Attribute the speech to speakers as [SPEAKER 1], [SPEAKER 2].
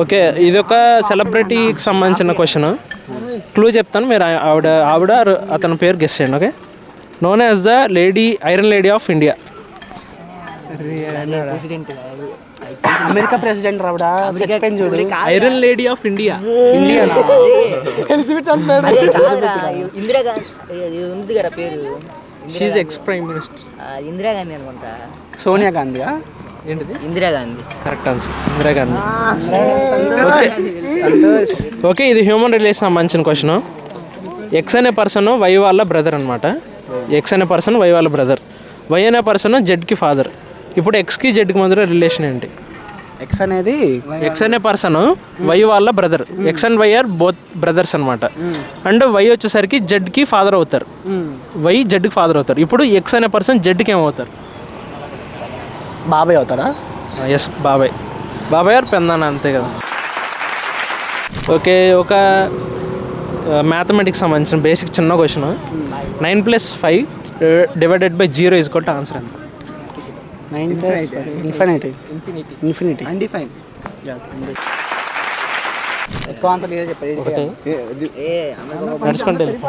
[SPEAKER 1] Okay, ఇది ఒక సెలబ్రిటీకి సంబంధించిన క్వశ్చన్. క్లూ చెప్తాను, మీరు ఆవిడ అతని పేరు గెస్ చేయండి. Okay, known as the iron lady of India.
[SPEAKER 2] America president రావడా చూడు.
[SPEAKER 1] Iron lady of India.
[SPEAKER 3] Indira Gandhi ఉంది కదా పేరు.
[SPEAKER 1] She ex prime minister.
[SPEAKER 3] Indira Gandhi అనుకుంటా.
[SPEAKER 2] సోనియా గాంధీ.
[SPEAKER 1] ఏంటిది?
[SPEAKER 3] Indira Gandhi.
[SPEAKER 1] Correct answer, Indira Gandhi. Okay, ఇది హ్యూమన్ రిలేషన్ సంబంధించిన క్వశ్చన్. ఎక్స్ అనే పర్సన్ వై వాళ్ళ బ్రదర్ అనమాట. ఎక్స్ అనే పర్సన్ వై వాళ్ళ బ్రదర్. వై అనే పర్సన్ జెడ్కి ఫాదర్. ఇప్పుడు ఎక్స్కి జెడ్కి మధ్య రిలేషన్ ఏంటి?
[SPEAKER 2] ఎక్స్ అనే
[SPEAKER 1] పర్సన్ వై వాళ్ళ brother. X and Y are both brothers అనమాట. అండ్ వై వచ్చేసరికి జెడ్కి ఫాదర్ అవుతారు. వై జెడ్కి ఫాదర్ అవుతారు. ఇప్పుడు ఎక్స్ అనే పర్సన్ జెడ్కి ఏమవుతారు?
[SPEAKER 2] బాబాయ్ అవుతారా?
[SPEAKER 1] ఎస్, బాబాయ్ ఆర్ పెందాన, అంతే కదా. ఓకే, ఒక మ్యాథమెటిక్స్ సంబంధించిన బేసిక్ చిన్న question. 9 + 5 divided by 0 is equal to answer ఎంత?
[SPEAKER 2] 9 + 5 ఇన్ఫినిటీ.
[SPEAKER 3] అన్డిఫైన్డ్.
[SPEAKER 2] ఎక్కువ ఆన్సర్ చెప్పండి.
[SPEAKER 1] నడుచుకుంటే